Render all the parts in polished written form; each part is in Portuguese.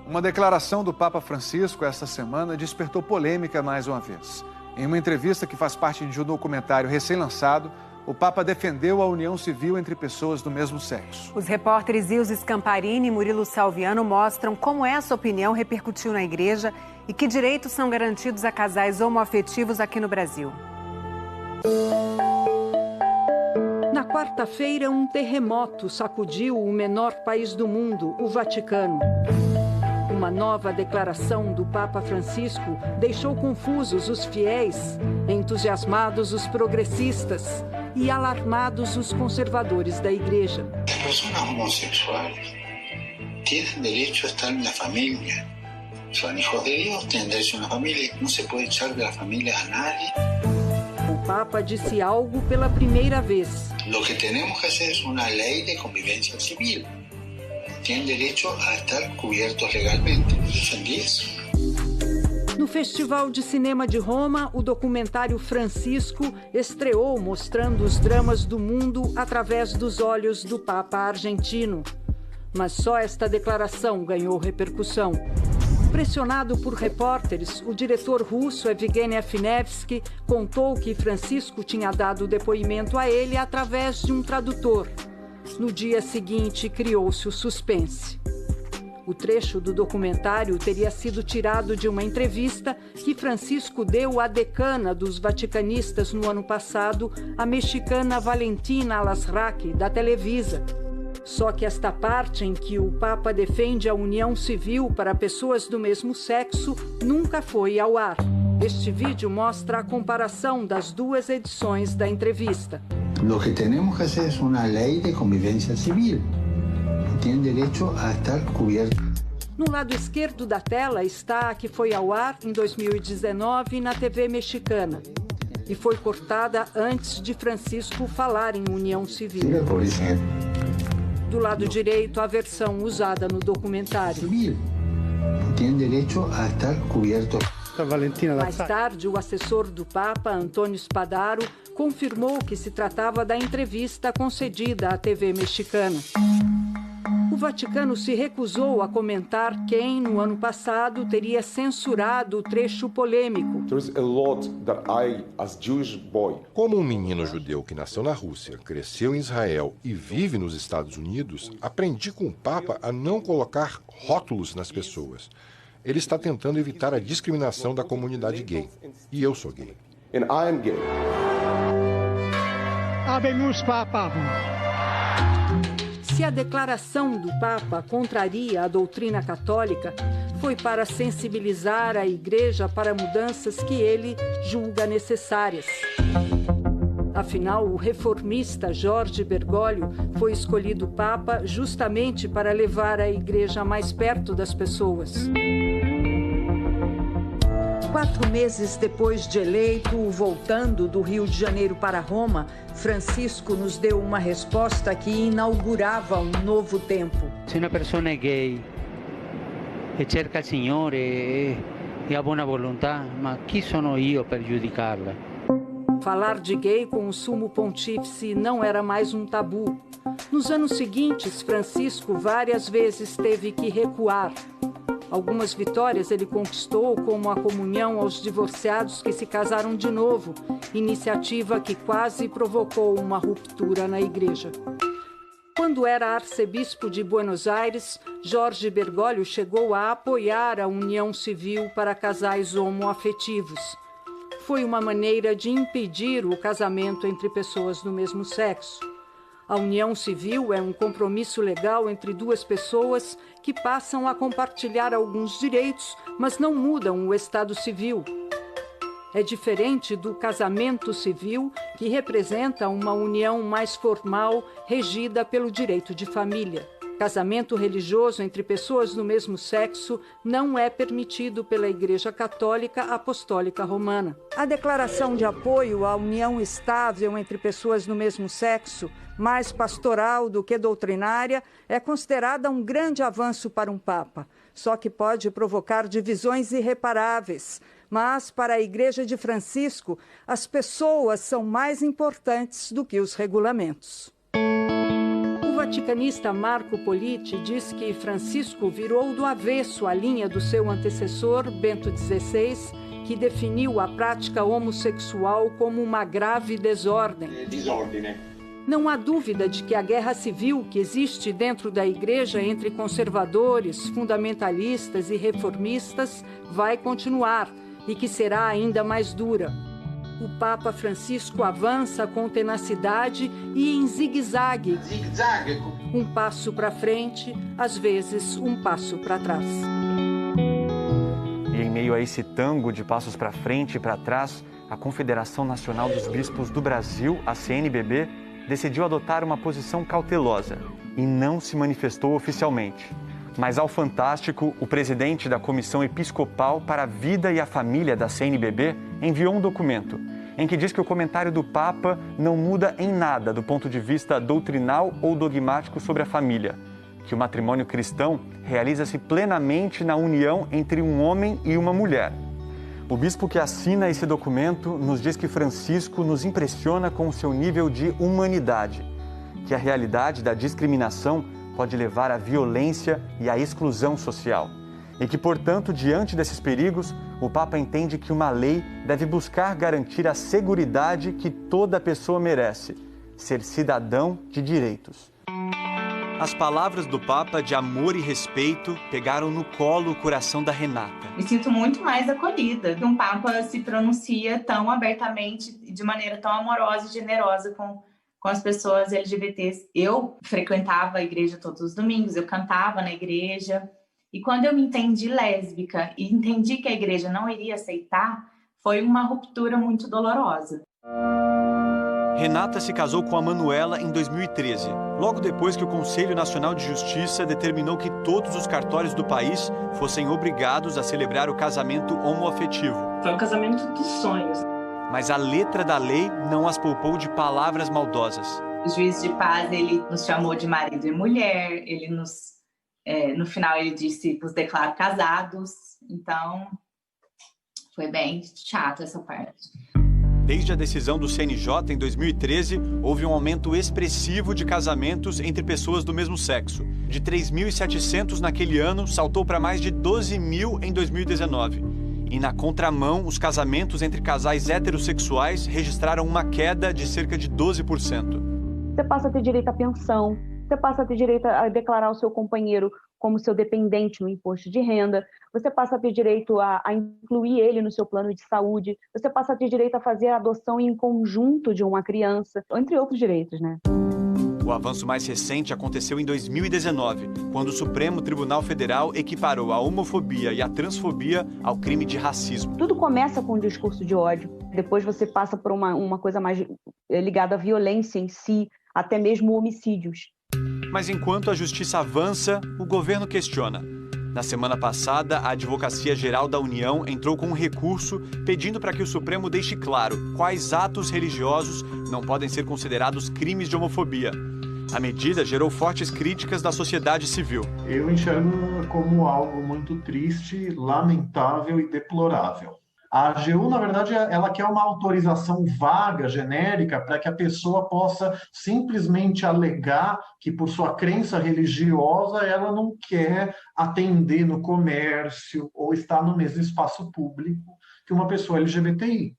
Uma declaração do Papa Francisco esta semana despertou polêmica mais uma vez. Em uma entrevista que faz parte de um documentário recém-lançado, o Papa defendeu a união civil entre pessoas do mesmo sexo. Os repórteres Ilse Scamparini e Murilo Salviano mostram como essa opinião repercutiu na igreja e que direitos são garantidos a casais homoafetivos aqui no Brasil. Na quarta-feira, um terremoto sacudiu o menor país do mundo, o Vaticano. Uma nova declaração do Papa Francisco deixou confusos os fiéis, entusiasmados os progressistas e alarmados os conservadores da igreja. As pessoas homossexuais têm direito a estar na família. São filhos de Deus, têm direito na família. Não se pode echar da família a nadie. O Papa disse algo pela primeira vez. O que temos que fazer é uma lei de convivência civil. Têm direito a estar cobertos legalmente. Eu defendi isso. No Festival de Cinema de Roma, o documentário Francisco estreou mostrando os dramas do mundo através dos olhos do Papa argentino. Mas só esta declaração ganhou repercussão. Pressionado por repórteres, o diretor russo Evgeny Afinevsky contou que Francisco tinha dado depoimento a ele através de um tradutor. No dia seguinte, criou-se o suspense. O trecho do documentário teria sido tirado de uma entrevista que Francisco deu à decana dos vaticanistas no ano passado, a mexicana Valentina Alasraqui, da Televisa. Só que esta parte em que o Papa defende a união civil para pessoas do mesmo sexo nunca foi ao ar. Este vídeo mostra a comparação das duas edições da entrevista. O que temos que fazer é uma lei de convivência civil. Tem direito a estar coberto. No lado esquerdo da tela está a que foi ao ar em 2019 na TV mexicana e foi cortada antes de Francisco falar em união civil. Do lado direito, a versão usada no documentário. Tem direito a estar coberto. Mais tarde, o assessor do Papa, Antônio Spadaro, confirmou que se tratava da entrevista concedida à TV mexicana. O Vaticano se recusou a comentar quem, no ano passado, teria censurado o trecho polêmico. Como um menino judeu que nasceu na Rússia, cresceu em Israel e vive nos Estados Unidos, aprendi com o Papa a não colocar rótulos nas pessoas. Ele está tentando evitar a discriminação da comunidade gay. E eu sou gay. Habemus Papa. Se a declaração do Papa contraria a doutrina católica, foi para sensibilizar a Igreja para mudanças que ele julga necessárias. Afinal, o reformista Jorge Bergoglio foi escolhido Papa justamente para levar a Igreja mais perto das pessoas. 4 meses depois de eleito, voltando do Rio de Janeiro para Roma, Francisco nos deu uma resposta que inaugurava um novo tempo. Se uma pessoa é gay e cerca o Senhor e a boa vontade, mas quem sou eu para prejudicá-la? Falar de gay com o sumo pontífice não era mais um tabu. Nos anos seguintes, Francisco várias vezes teve que recuar. Algumas vitórias ele conquistou, como a comunhão aos divorciados que se casaram de novo, iniciativa que quase provocou uma ruptura na igreja. Quando era arcebispo de Buenos Aires, Jorge Bergoglio chegou a apoiar a união civil para casais homoafetivos. Foi uma maneira de impedir o casamento entre pessoas do mesmo sexo. A união civil é um compromisso legal entre duas pessoas que passam a compartilhar alguns direitos, mas não mudam o estado civil. É diferente do casamento civil, que representa uma união mais formal, regida pelo direito de família. Casamento religioso entre pessoas do mesmo sexo não é permitido pela Igreja Católica Apostólica Romana. A declaração de apoio à união estável entre pessoas do mesmo sexo, mais pastoral do que doutrinária, é considerada um grande avanço para um Papa, só que pode provocar divisões irreparáveis. Mas, para a Igreja de Francisco, as pessoas são mais importantes do que os regulamentos. O vaticanista Marco Politi diz que Francisco virou do avesso a linha do seu antecessor, Bento XVI, que definiu a prática homossexual como uma grave desordem. Não há dúvida de que a guerra civil que existe dentro da Igreja entre conservadores, fundamentalistas e reformistas vai continuar e que será ainda mais dura. O Papa Francisco avança com tenacidade e em zigue-zague. Um passo para frente, às vezes um passo para trás. E em meio a esse tango de passos para frente e para trás, a Confederação Nacional dos Bispos do Brasil, a CNBB, decidiu adotar uma posição cautelosa e não se manifestou oficialmente. Mas ao Fantástico, o presidente da Comissão Episcopal para a Vida e a Família da CNBB enviou um documento em que diz que o comentário do Papa não muda em nada do ponto de vista doutrinal ou dogmático sobre a família, que o matrimônio cristão realiza-se plenamente na união entre um homem e uma mulher. O bispo que assina esse documento nos diz que Francisco nos impressiona com o seu nível de humanidade, que a realidade da discriminação pode levar à violência e à exclusão social. E que, portanto, diante desses perigos, o Papa entende que uma lei deve buscar garantir a seguridade que toda pessoa merece, ser cidadão de direitos. As palavras do Papa de amor e respeito pegaram no colo o coração da Renata. Me sinto muito mais acolhida, que um Papa se pronuncia tão abertamente, de maneira tão amorosa e generosa com as pessoas LGBTs. Eu frequentava a igreja todos os domingos, eu cantava na igreja. E quando eu me entendi lésbica e entendi que a igreja não iria aceitar, foi uma ruptura muito dolorosa. Renata se casou com a Manuela em 2013, logo depois que o Conselho Nacional de Justiça determinou que todos os cartórios do país fossem obrigados a celebrar o casamento homoafetivo. Foi um casamento dos sonhos. Mas a letra da lei não as poupou de palavras maldosas. O juiz de paz, ele nos chamou de marido e mulher, ele no final ele disse, os declaro casados, então foi bem chato essa parte. Desde a decisão do CNJ em 2013, houve um aumento expressivo de casamentos entre pessoas do mesmo sexo. De 3.700 naquele ano, saltou para mais de 12.000 em 2019. E na contramão, os casamentos entre casais heterossexuais registraram uma queda de cerca de 12%. Você passa a ter direito à pensão, você passa a ter direito a declarar o seu companheiro como seu dependente no imposto de renda, você passa a ter direito a incluir ele no seu plano de saúde, você passa a ter direito a fazer a adoção em conjunto de uma criança, entre outros direitos, né? O avanço mais recente aconteceu em 2019, quando o Supremo Tribunal Federal equiparou a homofobia e a transfobia ao crime de racismo. Tudo começa com um discurso de ódio, depois você passa por uma coisa mais ligada à violência em si, até mesmo homicídios. Mas enquanto a justiça avança, o governo questiona. Na semana passada, a Advocacia Geral da União entrou com um recurso pedindo para que o Supremo deixe claro quais atos religiosos não podem ser considerados crimes de homofobia. A medida gerou fortes críticas da sociedade civil. Eu enxergo como algo muito triste, lamentável e deplorável. A AGU, na verdade, ela quer uma autorização vaga, genérica, para que a pessoa possa simplesmente alegar que, por sua crença religiosa, ela não quer atender no comércio ou estar no mesmo espaço público que uma pessoa LGBTI.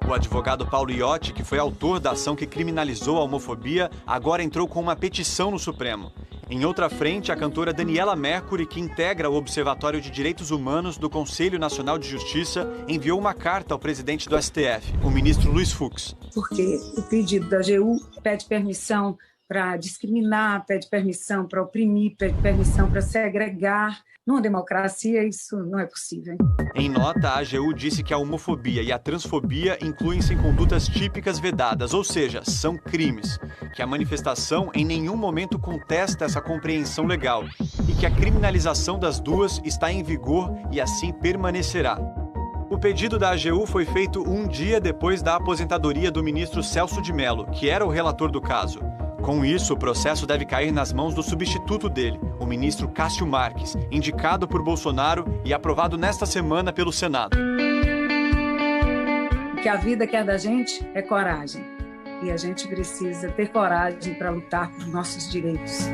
O advogado Paulo Iotti, que foi autor da ação que criminalizou a homofobia, agora entrou com uma petição no Supremo. Em outra frente, a cantora Daniela Mercury, que integra o Observatório de Direitos Humanos do Conselho Nacional de Justiça, enviou uma carta ao presidente do STF, o ministro Luiz Fux. Porque o pedido da AGU pede permissão para discriminar, pede permissão para oprimir, pede permissão para segregar. Numa democracia, isso não é possível. Em nota, a AGU disse que a homofobia e a transfobia incluem-se em condutas típicas vedadas, ou seja, são crimes, que a manifestação em nenhum momento contesta essa compreensão legal e que a criminalização das duas está em vigor e assim permanecerá. O pedido da AGU foi feito um dia depois da aposentadoria do ministro Celso de Mello, que era o relator do caso. Com isso, o processo deve cair nas mãos do substituto dele, o ministro Cássio Marques, indicado por Bolsonaro e aprovado nesta semana pelo Senado. O que a vida quer da gente é coragem. e a gente precisa ter coragem para lutar por nossos direitos.